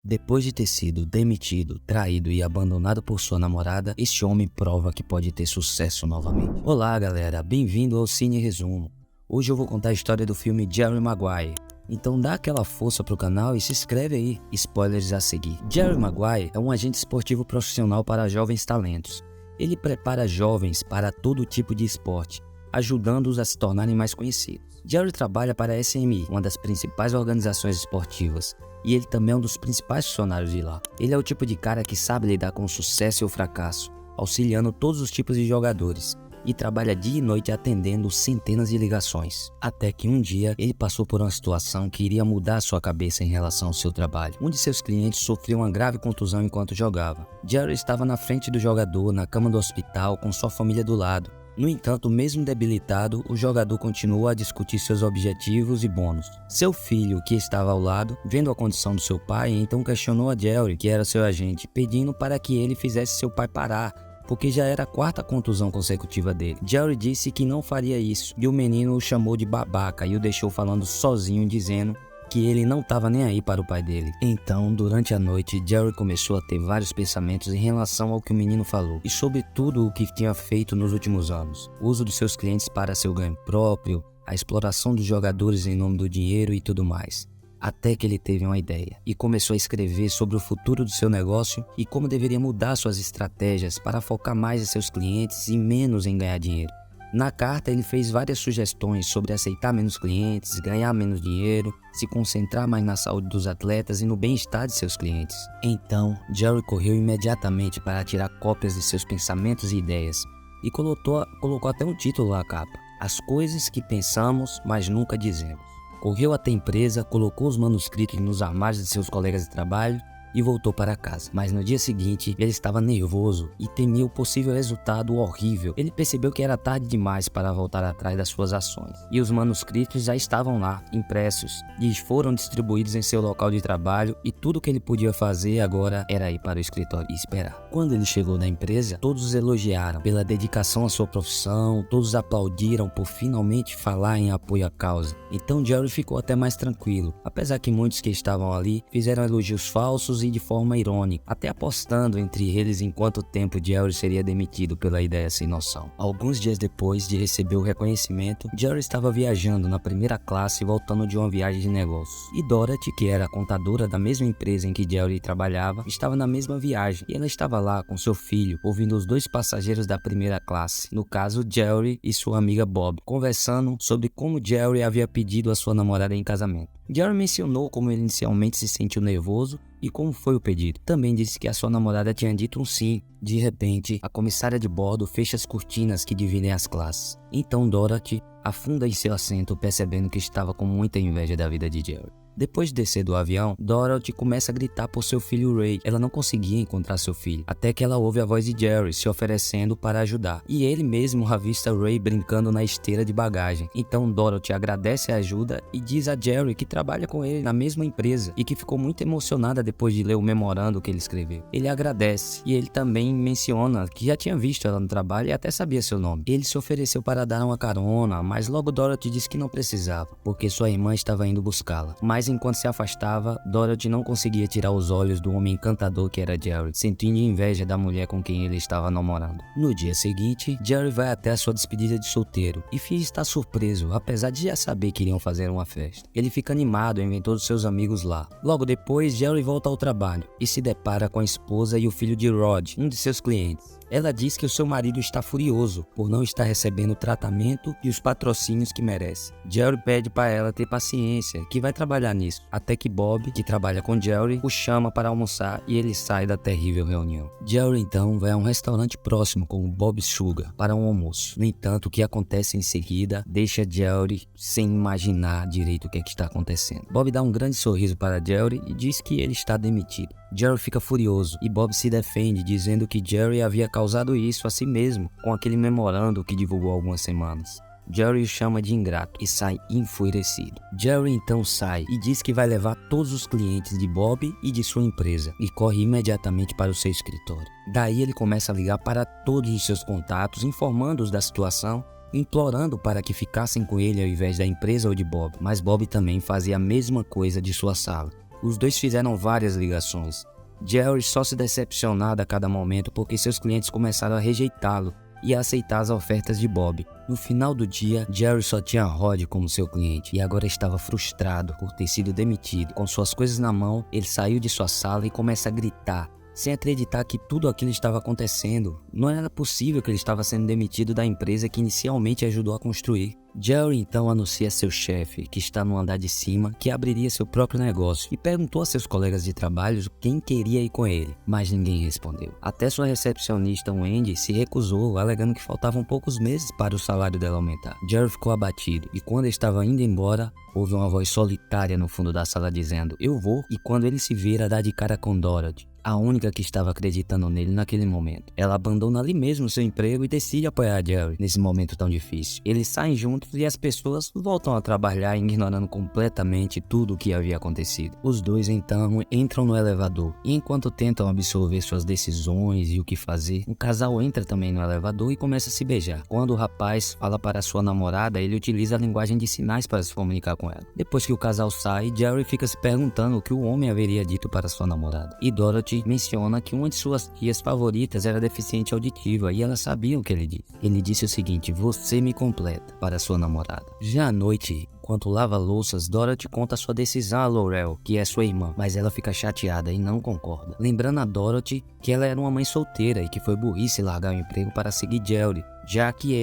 Depois de ter sido demitido, traído e abandonado por sua namorada, este homem prova que pode ter sucesso novamente. Olá galera, bem-vindo ao Cine Resumo. Hoje eu vou contar a história do filme Jerry Maguire. Então dá aquela força pro canal e se inscreve aí, spoilers a seguir. Jerry Maguire é um agente esportivo profissional para jovens talentos. Ele prepara jovens para todo tipo de esporte, ajudando-os a se tornarem mais conhecidos. Jerry trabalha para a SMI, uma das principais organizações esportivas, e ele também é um dos principais funcionários de lá. Ele é o tipo de cara que sabe lidar com o sucesso e o fracasso, auxiliando todos os tipos de jogadores, e trabalha dia e noite atendendo centenas de ligações. Até que um dia, ele passou por uma situação que iria mudar sua cabeça em relação ao seu trabalho. Um de seus clientes sofreu uma grave contusão enquanto jogava. Jerry estava na frente do jogador, na cama do hospital, com sua família do lado. No entanto, mesmo debilitado, o jogador continuou a discutir seus objetivos e bônus. Seu filho, que estava ao lado, vendo a condição do seu pai, então questionou a Jerry, que era seu agente, pedindo para que ele fizesse seu pai parar, porque já era a quarta contusão consecutiva dele. Jerry disse que não faria isso, e o menino o chamou de babaca e o deixou falando sozinho, dizendo que ele não estava nem aí para o pai dele. Então, durante a noite, Jerry começou a ter vários pensamentos em relação ao que o menino falou e sobre tudo o que tinha feito nos últimos anos. O uso dos seus clientes para seu ganho próprio, a exploração dos jogadores em nome do dinheiro e tudo mais. Até que ele teve uma ideia e começou a escrever sobre o futuro do seu negócio e como deveria mudar suas estratégias para focar mais em seus clientes e menos em ganhar dinheiro. Na carta, ele fez várias sugestões sobre aceitar menos clientes, ganhar menos dinheiro, se concentrar mais na saúde dos atletas e no bem-estar de seus clientes. Então, Jerry correu imediatamente para tirar cópias de seus pensamentos e ideias e colocou até um título à capa: As coisas que pensamos, mas nunca dizemos. Correu até a empresa, colocou os manuscritos nos armários de seus colegas de trabalho e voltou para casa. Mas no dia seguinte, ele estava nervoso e temia o possível resultado horrível. Ele percebeu que era tarde demais para voltar atrás das suas ações. E os manuscritos já estavam lá, impressos, e foram distribuídos em seu local de trabalho, e tudo o que ele podia fazer agora era ir para o escritório e esperar. Quando ele chegou na empresa, todos elogiaram pela dedicação à sua profissão, todos aplaudiram por finalmente falar em apoio à causa. Então Jerry ficou até mais tranquilo, apesar que muitos que estavam ali fizeram elogios falsos e de forma irônica, até apostando entre eles em quanto tempo Jerry seria demitido pela ideia sem noção. Alguns dias depois de receber o reconhecimento, Jerry estava viajando na primeira classe voltando de uma viagem de negócios. E Dorothy, que era a contadora da mesma empresa em que Jerry trabalhava, estava na mesma viagem e ela estava lá com seu filho, ouvindo os dois passageiros da primeira classe, no caso Jerry e sua amiga Bob, conversando sobre como Jerry havia pedido a sua namorada em casamento. Jerry mencionou como ele inicialmente se sentiu nervoso e como foi o pedido. Também disse que a sua namorada tinha dito um sim. De repente, a comissária de bordo fecha as cortinas que dividem as classes. Então Dorothy afunda em seu assento, percebendo que estava com muita inveja da vida de Jerry. Depois de descer do avião, Dorothy começa a gritar por seu filho Ray. Ela não conseguia encontrar seu filho, até que ela ouve a voz de Jerry se oferecendo para ajudar. E ele mesmo avista Ray brincando na esteira de bagagem. Então Dorothy agradece a ajuda e diz a Jerry que trabalha com ele na mesma empresa e que ficou muito emocionada depois de ler o memorando que ele escreveu. Ele agradece e ele também menciona que já tinha visto ela no trabalho e até sabia seu nome. Ele se ofereceu para dar uma carona, mas logo Dorothy disse que não precisava, porque sua irmã estava indo buscá-la. Mas enquanto se afastava, Dorothy não conseguia tirar os olhos do homem encantador que era Jerry, sentindo inveja da mulher com quem ele estava namorando. No dia seguinte, Jerry vai até a sua despedida de solteiro e finge estar surpreso, apesar de já saber que iriam fazer uma festa. Ele fica animado em ver todos seus amigos lá. Logo depois, Jerry volta ao trabalho e se depara com a esposa e o filho de Rod, um de seus clientes. Ela diz que o seu marido está furioso por não estar recebendo o tratamento e os patrocínios que merece. Jerry pede para ela ter paciência, que vai trabalhar nisso, até que Bob, que trabalha com Jerry, o chama para almoçar e ele sai da terrível reunião. Jerry então vai a um restaurante próximo com o Bob Sugar para um almoço. No entanto, o que acontece em seguida deixa Jerry sem imaginar direito o que está acontecendo. Bob dá um grande sorriso para Jerry e diz que ele está demitido. Jerry fica furioso e Bob se defende, dizendo que Jerry havia causado isso a si mesmo com aquele memorando que divulgou há algumas semanas. Jerry o chama de ingrato e sai enfurecido. Jerry então sai e diz que vai levar todos os clientes de Bob e de sua empresa e corre imediatamente para o seu escritório. Daí ele começa a ligar para todos os seus contatos, informando-os da situação, implorando para que ficassem com ele ao invés da empresa ou de Bob. Mas Bob também fazia a mesma coisa de sua sala. Os dois fizeram várias ligações. Jerry só se decepcionava a cada momento porque seus clientes começaram a rejeitá-lo e a aceitar as ofertas de Bob. No final do dia, Jerry só tinha Rod como seu cliente e agora estava frustrado por ter sido demitido. Com suas coisas na mão, ele saiu de sua sala e começa a gritar, sem acreditar que tudo aquilo estava acontecendo. Não era possível que ele estava sendo demitido da empresa que inicialmente ajudou a construir. Jerry então anuncia a seu chefe, que está no andar de cima, que abriria seu próprio negócio e perguntou a seus colegas de trabalho quem queria ir com ele, mas ninguém respondeu. Até sua recepcionista Wendy se recusou, alegando que faltavam poucos meses para o salário dela aumentar. Jerry ficou abatido e quando estava indo embora, houve uma voz solitária no fundo da sala dizendo "Eu vou", e quando ele se vira dá de cara com Dorothy, a única que estava acreditando nele naquele momento. Ela abandona ali mesmo seu emprego e decide apoiar Jerry nesse momento tão difícil. Eles saem juntos e as pessoas voltam a trabalhar ignorando completamente tudo o que havia acontecido. Os dois então entram no elevador e enquanto tentam absorver suas decisões e o que fazer, um casal entra também no elevador e começa a se beijar. Quando o rapaz fala para sua namorada, ele utiliza a linguagem de sinais para se comunicar com ela. Depois que o casal sai, Jerry fica se perguntando o que o homem haveria dito para sua namorada. E Dorothy menciona que uma de suas tias favoritas era deficiente auditiva e ela sabia o que ele disse. Ele disse o seguinte: "Você me completa", para sua namorada. Já à noite, enquanto lava louças, Dorothy conta sua decisão a Laurel, que é sua irmã, mas ela fica chateada e não concorda, lembrando a Dorothy que ela era uma mãe solteira e que foi burrice largar o emprego para seguir Jerry, já que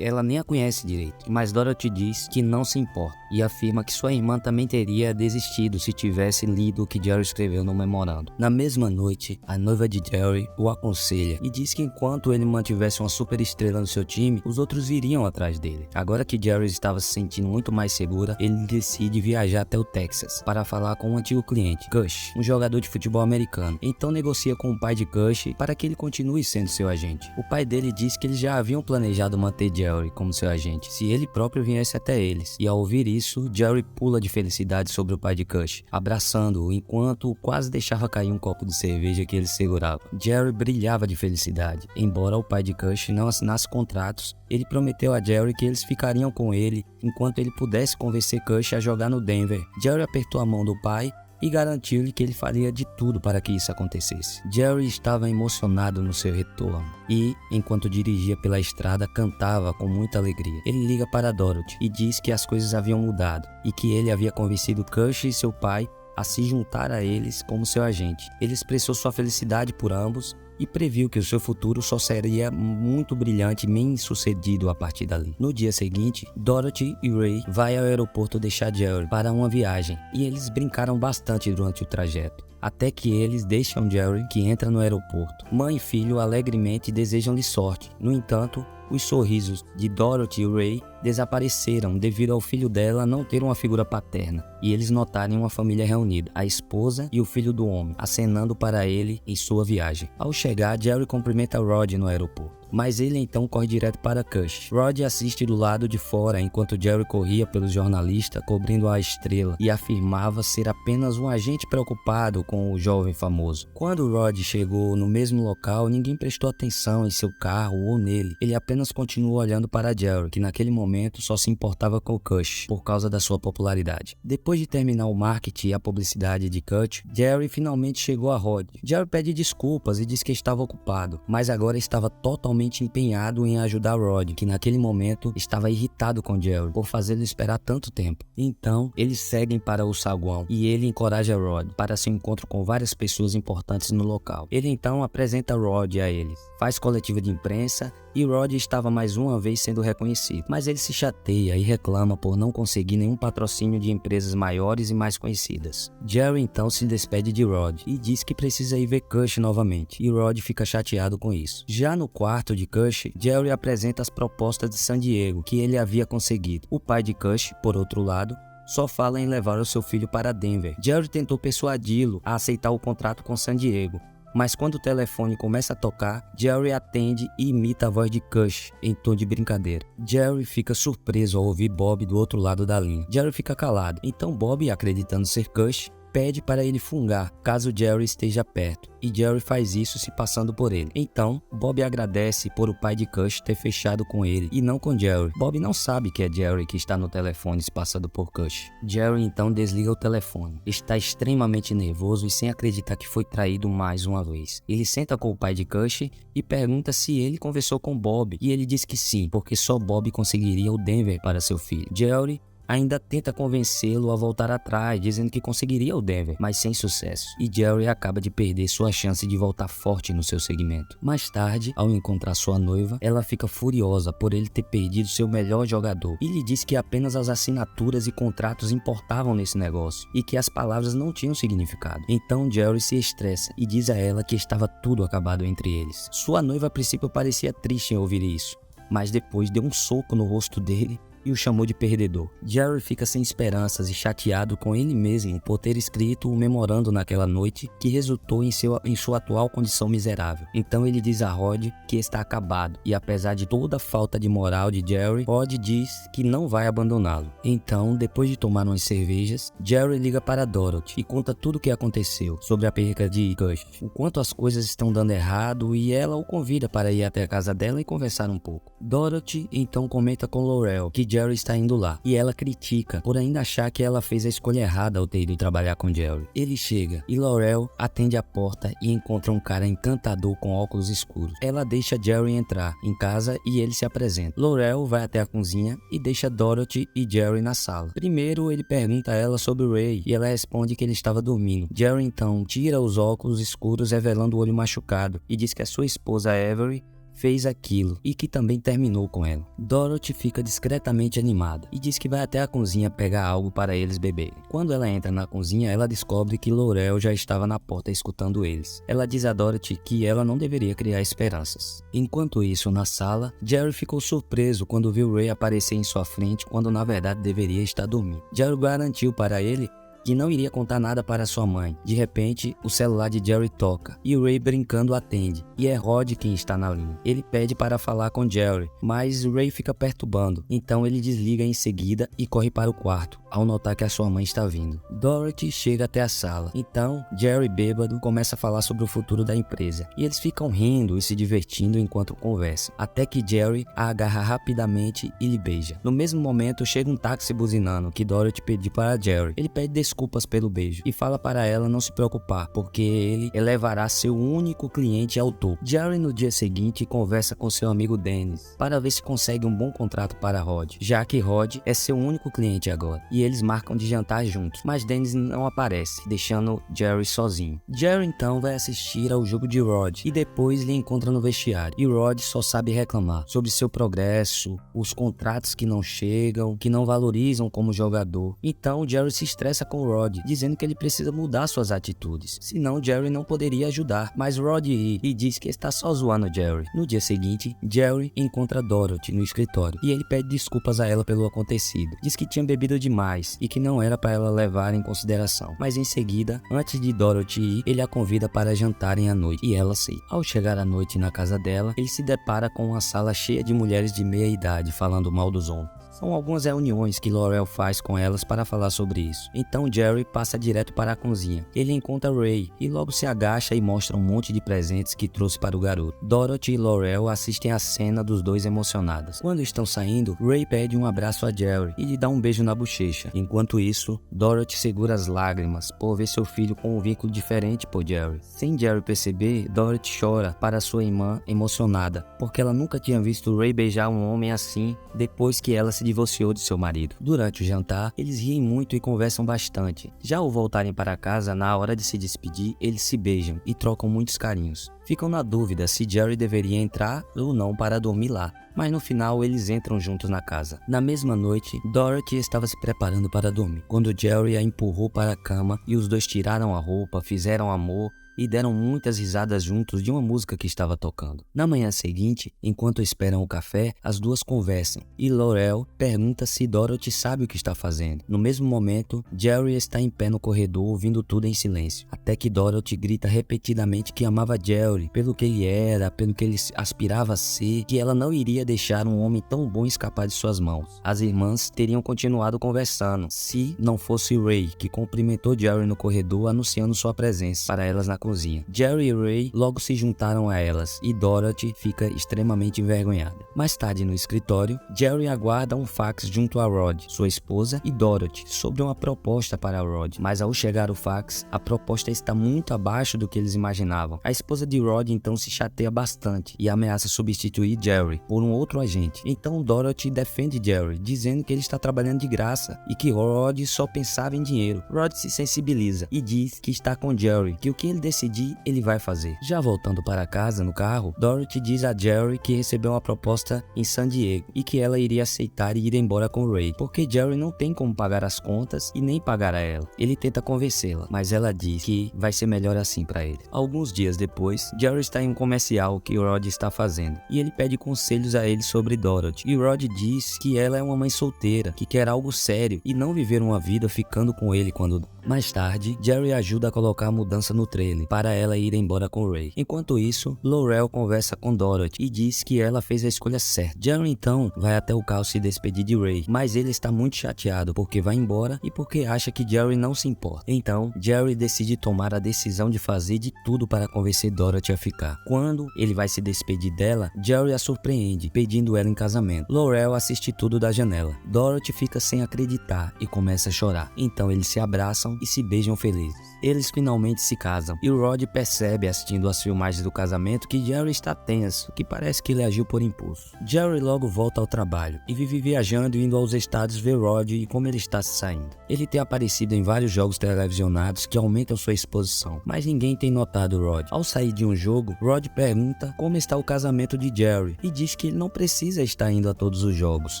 ela nem a conhece direito. Mas Dorothy diz que não se importa e afirma que sua irmã também teria desistido se tivesse lido o que Jerry escreveu no memorando. Na mesma noite, a noiva de Jerry o aconselha e diz que enquanto ele mantivesse uma super estrela no seu time, os outros viriam atrás dele. Agora que Jerry estava se sentindo muito mais segura, ele decide viajar até o Texas para falar com um antigo cliente, Cush, um jogador de futebol americano. Então negocia com o pai de Cush para que ele continue sendo seu agente. O pai dele diz que eles já haviam planejado manter Jerry como seu agente se ele próprio viesse até eles, e ao ouvir isso, Jerry pula de felicidade sobre o pai de Cush, abraçando-o enquanto quase deixava cair um copo de cerveja que ele segurava. Jerry brilhava de felicidade. Embora o pai de Cush não assinasse contratos, ele prometeu a Jerry que eles ficariam com ele enquanto ele pudesse convencer Cush a jogar no Denver. Jerry apertou a mão do pai e garantiu-lhe que ele faria de tudo para que isso acontecesse. Jerry estava emocionado no seu retorno e, enquanto dirigia pela estrada, cantava com muita alegria. Ele liga para Dorothy e diz que as coisas haviam mudado e que ele havia convencido Cush e seu pai a se juntar a eles como seu agente. Ele expressou sua felicidade por ambos e previu que o seu futuro só seria muito brilhante e bem-sucedido a partir dali. No dia seguinte, Dorothy e Ray vão ao aeroporto deixar Jerry para uma viagem e eles brincaram bastante durante o trajeto, até que eles deixam Jerry, que entra no aeroporto. Mãe e filho alegremente desejam-lhe sorte. No entanto, os sorrisos de Dorothy e Ray desapareceram devido ao filho dela não ter uma figura paterna e eles notarem uma família reunida, a esposa e o filho do homem, acenando para ele em sua viagem. Ao chegar, Jerry cumprimenta Rod no aeroporto, mas ele então corre direto para Cush. Rod assiste do lado de fora enquanto Jerry corria pelo jornalista cobrindo a estrela e afirmava ser apenas um agente preocupado com o jovem famoso. Quando Rod chegou no mesmo local, ninguém prestou atenção em seu carro ou nele. Ele apenas continuou olhando para Jerry, que naquele momento só se importava com Cush por causa da sua popularidade. Depois de terminar o marketing e a publicidade de Cush, Jerry finalmente chegou a Rod. Jerry pede desculpas e diz que estava ocupado, mas agora estava totalmente empenhado em ajudar Rod, que naquele momento estava irritado com Jerry por fazê-lo esperar tanto tempo. Então, eles seguem para o saguão e ele encoraja Rod para seu encontro com várias pessoas importantes no local. Ele então apresenta Rod a eles, faz coletiva de imprensa e Rod estava mais uma vez sendo reconhecido, mas ele se chateia e reclama por não conseguir nenhum patrocínio de empresas maiores e mais conhecidas. Jerry então se despede de Rod e diz que precisa ir ver Cush novamente, e Rod fica chateado com isso. Já no quarto de Cush, Jerry apresenta as propostas de San Diego que ele havia conseguido. O pai de Cush, por outro lado, só fala em levar o seu filho para Denver. Jerry tentou persuadi-lo a aceitar o contrato com San Diego, mas quando o telefone começa a tocar, Jerry atende e imita a voz de Cush em tom de brincadeira. Jerry fica surpreso ao ouvir Bob do outro lado da linha. Jerry fica calado, então Bob, acreditando ser Cush, pede para ele fungar, caso Jerry esteja perto, e Jerry faz isso se passando por ele. Então, Bob agradece por o pai de Cush ter fechado com ele e não com Jerry. Bob não sabe que é Jerry que está no telefone se passando por Cush. Jerry então desliga o telefone. Está extremamente nervoso e sem acreditar que foi traído mais uma vez. Ele senta com o pai de Cush e pergunta se ele conversou com Bob, e ele diz que sim, porque só Bob conseguiria o Denver para seu filho. Jerry ainda tenta convencê-lo a voltar atrás, dizendo que conseguiria o Denver, mas sem sucesso. E Jerry acaba de perder sua chance de voltar forte no seu segmento. Mais tarde, ao encontrar sua noiva, ela fica furiosa por ele ter perdido seu melhor jogador e lhe diz que apenas as assinaturas e contratos importavam nesse negócio e que as palavras não tinham significado. Então Jerry se estressa e diz a ela que estava tudo acabado entre eles. Sua noiva a princípio parecia triste em ouvir isso, mas depois deu um soco no rosto dele e o chamou de perdedor. Jerry fica sem esperanças e chateado com ele mesmo por ter escrito um memorando naquela noite que resultou em sua atual condição miserável. Então ele diz a Rod que está acabado, e apesar de toda a falta de moral de Jerry, Rod diz que não vai abandoná-lo. Então, depois de tomar umas cervejas, Jerry liga para Dorothy e conta tudo o que aconteceu sobre a perca de Cush, o quanto as coisas estão dando errado, e ela o convida para ir até a casa dela e conversar um pouco. Dorothy então comenta com Laurel que Jerry está indo lá, e ela critica por ainda achar que ela fez a escolha errada ao ter ido trabalhar com Jerry. Ele chega e Laurel atende a porta e encontra um cara encantador com óculos escuros. Ela deixa Jerry entrar em casa e ele se apresenta. Laurel vai até a cozinha e deixa Dorothy e Jerry na sala. Primeiro ele pergunta a ela sobre Ray e ela responde que ele estava dormindo. Jerry então tira os óculos escuros, revelando o olho machucado, e diz que a sua esposa Avery fez aquilo e que também terminou com ela. Dorothy fica discretamente animada e diz que vai até a cozinha pegar algo para eles beberem. Quando ela entra na cozinha, ela descobre que Laurel já estava na porta escutando eles. Ela diz a Dorothy que ela não deveria criar esperanças. Enquanto isso, na sala, Jerry ficou surpreso quando viu Ray aparecer em sua frente quando na verdade deveria estar dormindo. Jerry garantiu para ele que não iria contar nada para sua mãe. De repente, o celular de Jerry toca e o Ray brincando atende, e é Rod quem está na linha. Ele pede para falar com Jerry, mas o Ray fica perturbando, então ele desliga em seguida e corre para o quarto, ao notar que a sua mãe está vindo. Dorothy chega até a sala, então Jerry, bêbado, começa a falar sobre o futuro da empresa, e eles ficam rindo e se divertindo enquanto conversam, até que Jerry a agarra rapidamente e lhe beija. No mesmo momento, chega um táxi buzinando que Dorothy pediu para Jerry. Ele pede desculpas pelo beijo e fala para ela não se preocupar, porque ele elevará seu único cliente ao topo. Jerry no dia seguinte conversa com seu amigo Dennis para ver se consegue um bom contrato para Rod, já que Rod é seu único cliente agora, e eles marcam de jantar juntos, mas Dennis não aparece, deixando Jerry sozinho. Jerry então vai assistir ao jogo de Rod e depois lhe encontra no vestiário, e Rod só sabe reclamar sobre seu progresso, os contratos que não chegam, que não valorizam como jogador. Então Jerry se estressa com Rod, dizendo que ele precisa mudar suas atitudes, senão Jerry não poderia ajudar, mas Rod ri e diz que está só zoando Jerry. No dia seguinte, Jerry encontra Dorothy no escritório e ele pede desculpas a ela pelo acontecido. Diz que tinha bebido demais e que não era para ela levar em consideração, mas em seguida, antes de Dorothy ir, ele a convida para jantarem à noite e ela aceita. Ao chegar à noite na casa dela, ele se depara com uma sala cheia de mulheres de meia idade falando mal dos homens. São algumas reuniões que Laurel faz com elas para falar sobre isso. Então Jerry passa direto para a cozinha. Ele encontra Ray e logo se agacha e mostra um monte de presentes que trouxe para o garoto. Dorothy e Laurel assistem a cena dos dois emocionadas. Quando estão saindo, Ray pede um abraço a Jerry e lhe dá um beijo na bochecha. Enquanto isso, Dorothy segura as lágrimas por ver seu filho com um vínculo diferente por Jerry. Sem Jerry perceber, Dorothy chora para sua irmã emocionada, porque ela nunca tinha visto Ray beijar um homem assim depois que ela se divorciou de seu marido. Durante o jantar, eles riem muito e conversam bastante. Já ao voltarem para casa, na hora de se despedir, eles se beijam e trocam muitos carinhos. Ficam na dúvida se Jerry deveria entrar ou não para dormir lá, mas no final eles entram juntos na casa. Na mesma noite, Dorothy estava se preparando para dormir, quando Jerry a empurrou para a cama e os dois tiraram a roupa, fizeram amor e deram muitas risadas juntos de uma música que estava tocando. Na manhã seguinte, enquanto esperam o café, as duas conversam e Laurel pergunta se Dorothy sabe o que está fazendo. No mesmo momento, Jerry está em pé no corredor ouvindo tudo em silêncio, até que Dorothy grita repetidamente que amava Jerry pelo que ele era, pelo que ele aspirava a ser, que ela não iria deixar um homem tão bom escapar de suas mãos. As irmãs teriam continuado conversando se não fosse Ray, que cumprimentou Jerry no corredor anunciando sua presença para elas na cozinha. Jerry e Ray logo se juntaram a elas e Dorothy fica extremamente envergonhada. Mais tarde no escritório, Jerry aguarda um fax junto a Rod, sua esposa, e Dorothy sobre uma proposta para Rod, mas ao chegar o fax, a proposta está muito abaixo do que eles imaginavam. A esposa de Rod então se chateia bastante e ameaça substituir Jerry por um outro agente. Então Dorothy defende Jerry, dizendo que ele está trabalhando de graça e que Rod só pensava em dinheiro. Rod se sensibiliza e diz que está com Jerry, que o que ele decidir, ele vai fazer. Já voltando para casa no carro, Dorothy diz a Jerry que recebeu uma proposta em San Diego e que ela iria aceitar e ir embora com Ray, porque Jerry não tem como pagar as contas e nem pagar a ela. Ele tenta convencê-la, mas ela diz que vai ser melhor assim para ele. Alguns dias depois, Jerry está em um comercial que Rod está fazendo e ele pede conselhos a ele sobre Dorothy. E Rod diz que ela é uma mãe solteira, que quer algo sério e não viver uma vida ficando com ele quando dá. Mais tarde, Jerry ajuda a colocar a mudança no trailer para ela ir embora com Ray. Enquanto isso, Laurel conversa com Dorothy e diz que ela fez a escolha certa. Jerry então vai até o carro se despedir de Ray, mas ele está muito chateado porque vai embora e porque acha que Jerry não se importa. Então, Jerry decide tomar a decisão de fazer de tudo para convencer Dorothy a ficar. Quando ele vai se despedir dela, Jerry a surpreende, pedindo ela em casamento. Laurel assiste tudo da janela. Dorothy fica sem acreditar e começa a chorar. Então eles se abraçam e se beijam felizes. Eles finalmente se casam e Rod percebe assistindo às filmagens do casamento que Jerry está tenso, que parece que ele agiu por impulso. Jerry logo volta ao trabalho e vive viajando e indo aos estados ver Rod e como ele está se saindo. Ele tem aparecido em vários jogos televisionados que aumentam sua exposição, mas ninguém tem notado Rod. Ao sair de um jogo, Rod pergunta como está o casamento de Jerry e diz que ele não precisa estar indo a todos os jogos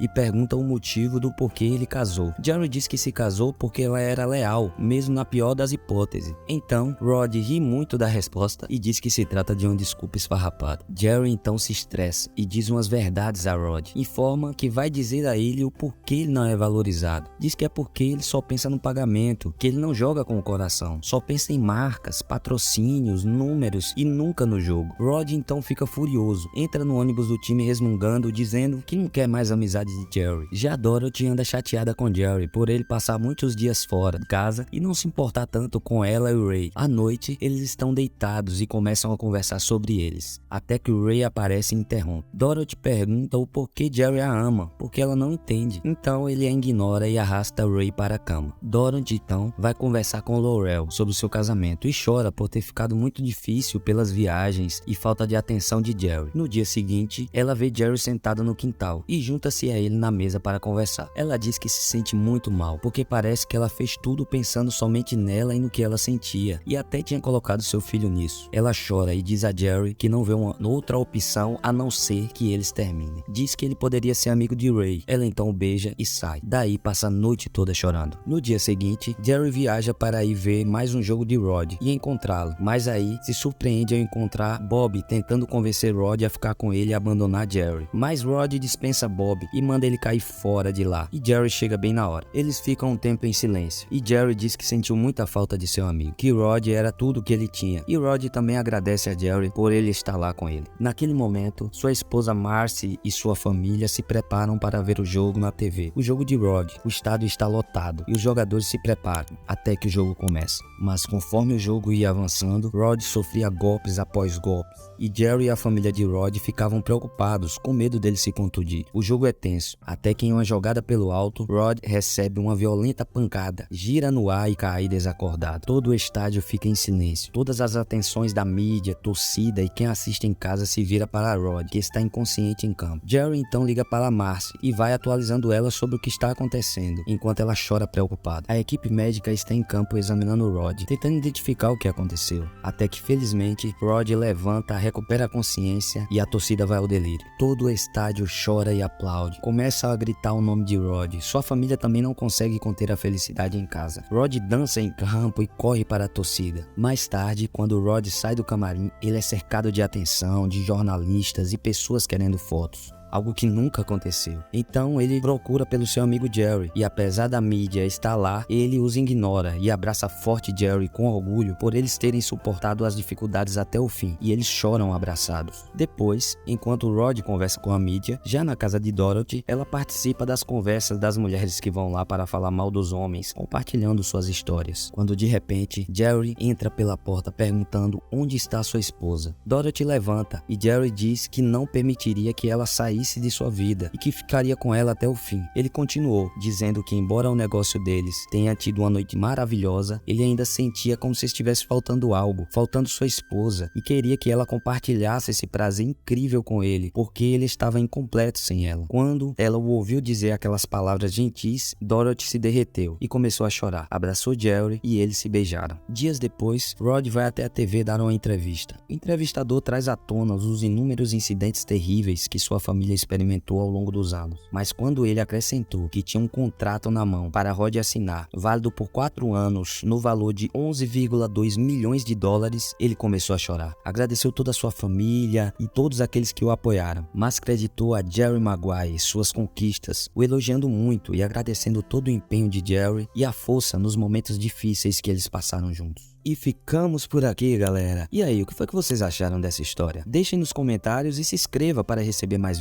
e pergunta o motivo do porquê ele casou. Jerry diz que se casou porque ela era leal, mesmo na pior das hipóteses. Então, Rod ri muito da resposta e diz que se trata de uma desculpa esfarrapada. Jerry então se estressa e diz umas verdades a Rod. Informa que vai dizer a ele o porquê ele não é valorizado. Diz que é porque ele só pensa no pagamento, que ele não joga com o coração, só pensa em marcas, patrocínios, números e nunca no jogo. Rod então fica furioso, entra no ônibus do time resmungando, dizendo que não quer mais a amizade de Jerry. Já Dorothy anda chateada com Jerry por ele passar muitos dias fora de casa e não se importar tanto com ela e o Ray. À noite, eles estão deitados e começam a conversar sobre eles, até que o Ray aparece e interrompe. Dorothy pergunta o porquê Jerry a ama, porque ela não entende. Então ele a ignora e arrasta o Ray para a cama. Dorothy então vai conversar com Laurel sobre o seu casamento e chora por ter ficado muito difícil pelas viagens e falta de atenção de Jerry. No dia seguinte, ela vê Jerry sentado no quintal e junta-se a ele na mesa para conversar. Ela diz que se sente muito mal, porque parece que ela fez tudo pensando somente nela e no que ela sentia, e até tinha colocado seu filho nisso. Ela chora e diz a Jerry que não vê uma outra opção a não ser que eles terminem. Diz que ele poderia ser amigo de Ray. Ela então o beija e sai. Daí passa a noite toda chorando. No dia seguinte, Jerry viaja para ir ver mais um jogo de Rod e encontrá-lo, mas aí se surpreende ao encontrar Bob tentando convencer Rod a ficar com ele e abandonar Jerry. Mas Rod dispensa Bob e manda ele cair fora de lá, e Jerry chega bem na hora. Eles ficam um tempo em silêncio e Jerry diz que sentiu muita falta de seu amigo, que Rod era tudo que ele tinha, e Rod também agradece a Jerry por ele estar lá com ele. Naquele momento, sua esposa Marcy e sua família se preparam para ver o jogo na TV. O jogo de Rod. O estádio está lotado e os jogadores se preparam até que o jogo começa. Mas conforme o jogo ia avançando, Rod sofria golpes após golpes, e Jerry e a família de Rod ficavam preocupados, com medo dele se contundir. O jogo é tenso, até que em uma jogada pelo alto, Rod recebe uma violenta pancada, gira no ar e cai desacordado. Todo o estádio fica em silêncio. Todas as atenções da mídia, torcida e quem assiste em casa se vira para Rod, que está inconsciente em campo. Jerry então liga para Marcy e vai atualizando ela sobre o que está acontecendo, enquanto ela chora preocupada. A equipe médica está em campo examinando Rod, tentando identificar o que aconteceu, até que felizmente Rod levanta, recupera a consciência e a torcida vai ao delírio. Todo o estádio chora e aplaude, começa a gritar o nome de Rod. Sua família também não consegue conter a felicidade em casa. Rod dança em campo e corre para a torcida. Mais tarde, quando Rod sai do camarim, ele é cercado de atenção, de jornalistas e pessoas querendo fotos. Algo que nunca aconteceu. Então ele procura pelo seu amigo Jerry, e apesar da mídia estar lá, ele os ignora e abraça forte Jerry com orgulho por eles terem suportado as dificuldades até o fim, e eles choram abraçados. Depois, enquanto Rod conversa com a mídia, já na casa de Dorothy, ela participa das conversas das mulheres que vão lá para falar mal dos homens, compartilhando suas histórias. Quando de repente, Jerry entra pela porta perguntando onde está sua esposa. Dorothy levanta e Jerry diz que não permitiria que ela saísse de sua vida e que ficaria com ela até o fim. Ele continuou, dizendo que embora o negócio deles tenha tido uma noite maravilhosa, ele ainda sentia como se estivesse faltando algo, faltando sua esposa, e queria que ela compartilhasse esse prazer incrível com ele, porque ele estava incompleto sem ela. Quando ela o ouviu dizer aquelas palavras gentis, Dorothy se derreteu e começou a chorar. Abraçou Jerry e eles se beijaram. Dias depois, Rod vai até a TV dar uma entrevista. O entrevistador traz à tona os inúmeros incidentes terríveis que sua família experimentou ao longo dos anos. Mas quando ele acrescentou que tinha um contrato na mão para Rod assinar, válido por 4 anos, no valor de 11,2 milhões de dólares, ele começou a chorar. Agradeceu toda a sua família e todos aqueles que o apoiaram, mas creditou a Jerry Maguire suas conquistas, o elogiando muito e agradecendo todo o empenho de Jerry e a força nos momentos difíceis que eles passaram juntos. E ficamos por aqui, galera. E aí, o que foi que vocês acharam dessa história? Deixem nos comentários e se inscreva para receber mais